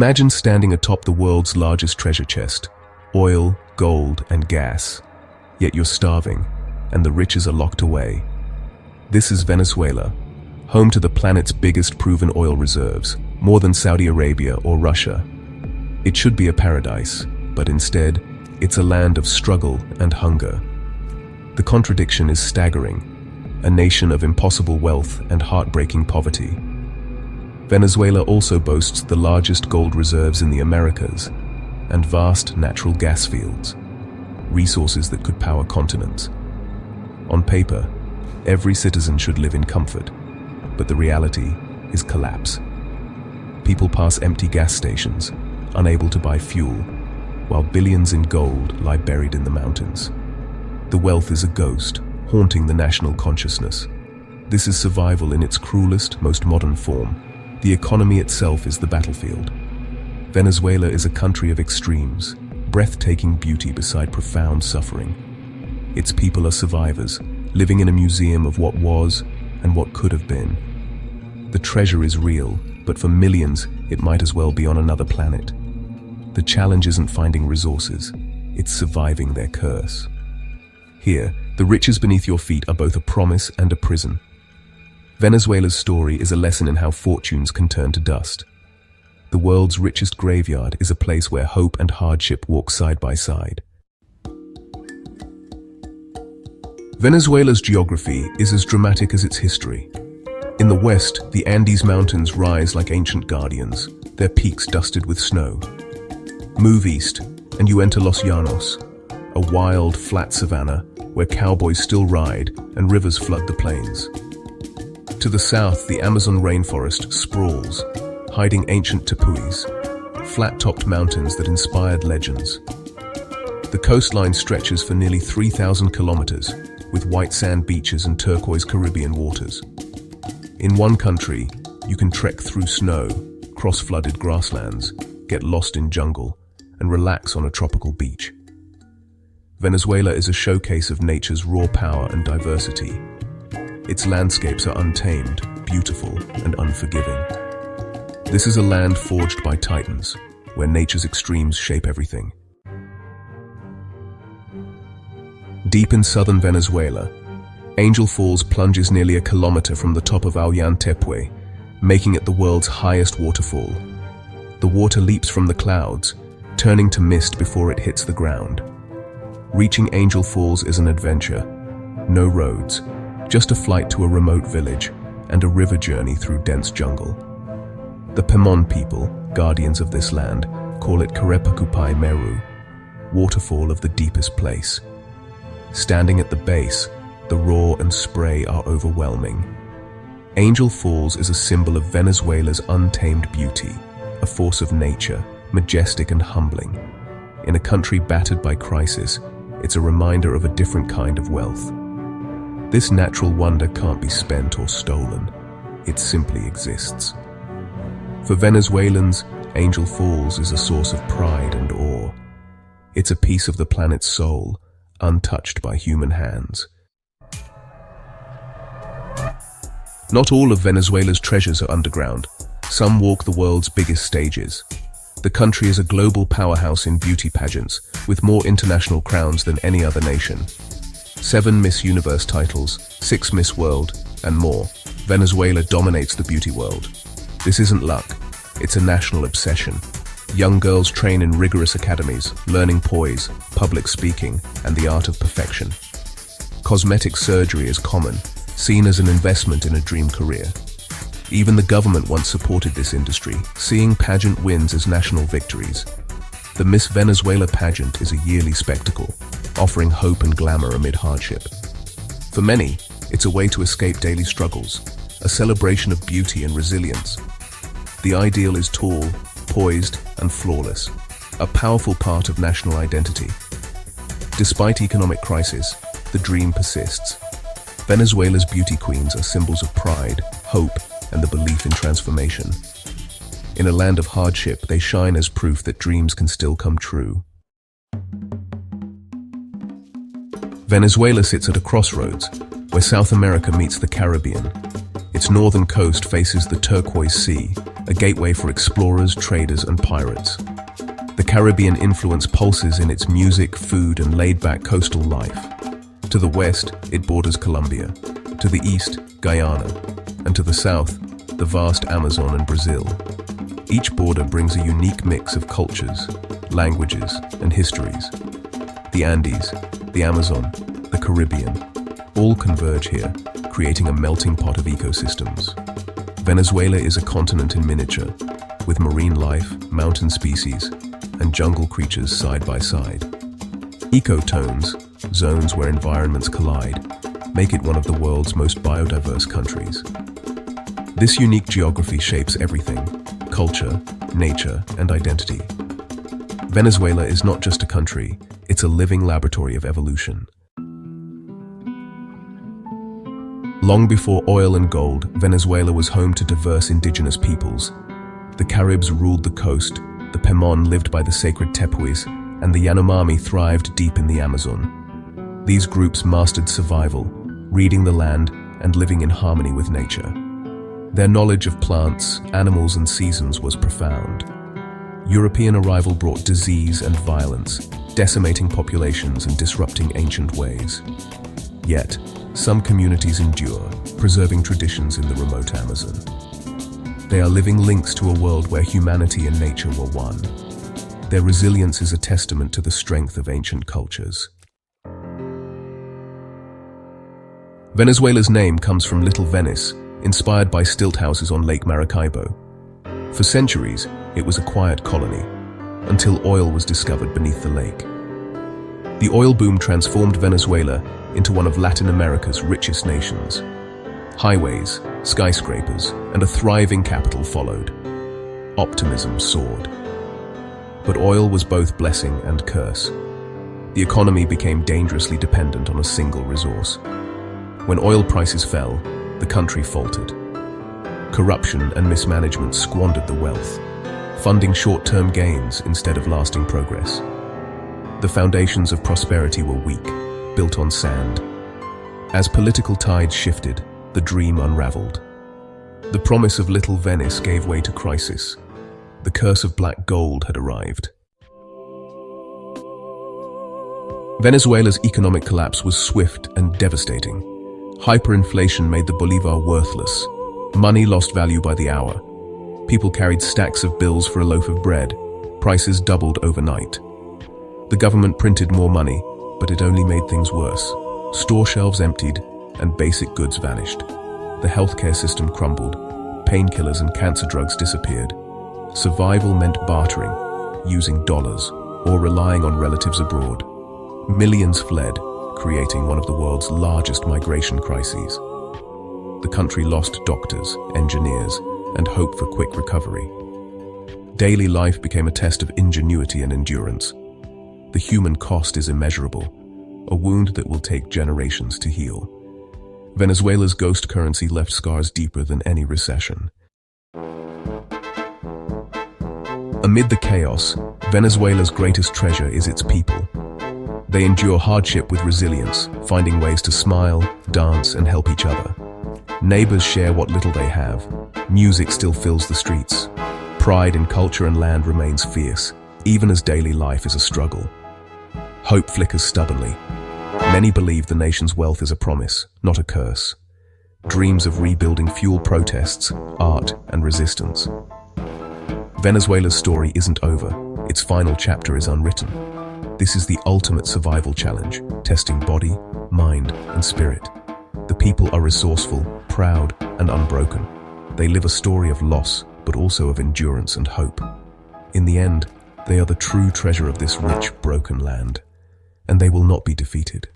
Imagine standing atop the world's largest treasure chest, oil, gold, and gas. Yet you're starving, and the riches are locked away. This is Venezuela, home to the planet's biggest proven oil reserves, more than Saudi Arabia or Russia. It should be a paradise, but instead, it's a land of struggle and hunger. The contradiction is staggering, a nation of impossible wealth and heartbreaking poverty. Venezuela also boasts the largest gold reserves in the Americas and vast natural gas fields, resources that could power continents. On paper, every citizen should live in comfort, but the reality is collapse. People pass empty gas stations, unable to buy fuel, while billions in gold lie buried in the mountains. The wealth is a ghost, haunting the national consciousness. This is survival in its cruelest, most modern form. The economy itself is the battlefield. Venezuela is a country of extremes, breathtaking beauty beside profound suffering. Its people are survivors, living in a museum of what was and what could have been. The treasure is real, but for millions, it might as well be on another planet. The challenge isn't finding resources, it's surviving their curse. Here, the riches beneath your feet are both a promise and a prison. Venezuela's story is a lesson in how fortunes can turn to dust. The world's richest graveyard is a place where hope and hardship walk side by side. Venezuela's geography is as dramatic as its history. In the west, the Andes Mountains rise like ancient guardians, their peaks dusted with snow. Move east, and you enter Los Llanos, a wild, flat savanna where cowboys still ride and rivers flood the plains. To the south, the Amazon rainforest sprawls, hiding ancient tepuis, flat-topped mountains that inspired legends. The coastline stretches for nearly 3,000 kilometers, with white sand beaches and turquoise Caribbean waters. In one country, you can trek through snow, cross flooded grasslands, get lost in jungle, and relax on a tropical beach. Venezuela is a showcase of nature's raw power and diversity. Its landscapes are untamed, beautiful, and unforgiving. This is a land forged by titans, where nature's extremes shape everything. Deep in southern Venezuela, Angel Falls plunges nearly a kilometer from the top of Tepuy, making it the world's highest waterfall. The water leaps from the clouds, turning to mist before it hits the ground. Reaching Angel Falls is an adventure. No roads, just a flight to a remote village and a river journey through dense jungle. The Pemon people, guardians of this land, call it Carepacupay Meru, waterfall of the deepest place. Standing at the base, the roar and spray are overwhelming. Angel Falls is a symbol of Venezuela's untamed beauty, a force of nature, majestic and humbling. In a country battered by crisis, it's a reminder of a different kind of wealth. This natural wonder can't be spent or stolen. It simply exists. For Venezuelans, Angel Falls is a source of pride and awe. It's a piece of the planet's soul, untouched by human hands. Not all of Venezuela's treasures are underground. Some walk the world's biggest stages. The country is a global powerhouse in beauty pageants, with more international crowns than any other nation. 7 Miss Universe titles, 6 Miss World, and more. Venezuela dominates the beauty world. This isn't luck, it's a national obsession. Young girls train in rigorous academies, learning poise, public speaking, and the art of perfection. Cosmetic surgery is common, seen as an investment in a dream career. Even the government once supported this industry, seeing pageant wins as national victories. The Miss Venezuela pageant is a yearly spectacle, offering hope and glamour amid hardship. For many, it's a way to escape daily struggles, a celebration of beauty and resilience. The ideal is tall, poised, and flawless, a powerful part of national identity. Despite economic crisis, the dream persists. Venezuela's beauty queens are symbols of pride, hope, and the belief in transformation. In a land of hardship, they shine as proof that dreams can still come true. Venezuela sits at a crossroads, where South America meets the Caribbean. Its northern coast faces the turquoise sea, a gateway for explorers, traders, and pirates. The Caribbean influence pulses in its music, food, and laid-back coastal life. To the west, it borders Colombia. To the east, Guyana. And to the south, the vast Amazon and Brazil. Each border brings a unique mix of cultures, languages, and histories. The Andes, the Amazon, the Caribbean, all converge here, creating a melting pot of ecosystems. Venezuela is a continent in miniature, with marine life, mountain species, and jungle creatures side by side. Ecotones, zones where environments collide, make it one of the world's most biodiverse countries. This unique geography shapes everything: culture, nature, and identity. Venezuela is not just a country, it's a living laboratory of evolution. Long before oil and gold, Venezuela was home to diverse indigenous peoples. The Caribs ruled the coast, the Pemon lived by the sacred tepuis, and the Yanomami thrived deep in the Amazon. These groups mastered survival, reading the land and living in harmony with nature. Their knowledge of plants, animals, and seasons was profound. European arrival brought disease and violence, decimating populations and disrupting ancient ways. Yet, some communities endure, preserving traditions in the remote Amazon. They are living links to a world where humanity and nature were one. Their resilience is a testament to the strength of ancient cultures. Venezuela's name comes from Little Venice, inspired by stilt houses on Lake Maracaibo. For centuries, it was a quiet colony, until oil was discovered beneath the lake. The oil boom transformed Venezuela into one of Latin America's richest nations. Highways, skyscrapers, and a thriving capital followed. Optimism soared. But oil was both blessing and curse. The economy became dangerously dependent on a single resource. When oil prices fell, the country faltered. Corruption and mismanagement squandered the wealth, funding short-term gains instead of lasting progress. The foundations of prosperity were weak, built on sand. As political tides shifted, the dream unraveled. The promise of Little Venice gave way to crisis. The curse of black gold had arrived. Venezuela's economic collapse was swift and devastating. Hyperinflation made the bolivar worthless. Money lost value by the hour. People carried stacks of bills for a loaf of bread. Prices doubled overnight. The government printed more money, but it only made things worse. Store shelves emptied, and basic goods vanished. The healthcare system crumbled. Painkillers and cancer drugs disappeared. Survival meant bartering, using dollars, or relying on relatives abroad. Millions fled, creating one of the world's largest migration crises. The country lost doctors, engineers, and hope for quick recovery. Daily life became a test of ingenuity and endurance. The human cost is immeasurable, a wound that will take generations to heal. Venezuela's ghost currency left scars deeper than any recession. Amid the chaos, Venezuela's greatest treasure is its people. They endure hardship with resilience, finding ways to smile, dance, and help each other. Neighbors share what little they have. Music still fills the streets. Pride in culture and land remains fierce, even as daily life is a struggle. Hope flickers stubbornly. Many believe the nation's wealth is a promise, not a curse. Dreams of rebuilding fuel protests, art, and resistance. Venezuela's story isn't over. Its final chapter is unwritten. This is the ultimate survival challenge, testing body, mind, and spirit. The people are resourceful, proud, and unbroken. They live a story of loss, but also of endurance and hope. In the end, they are the true treasure of this rich, broken land, and they will not be defeated.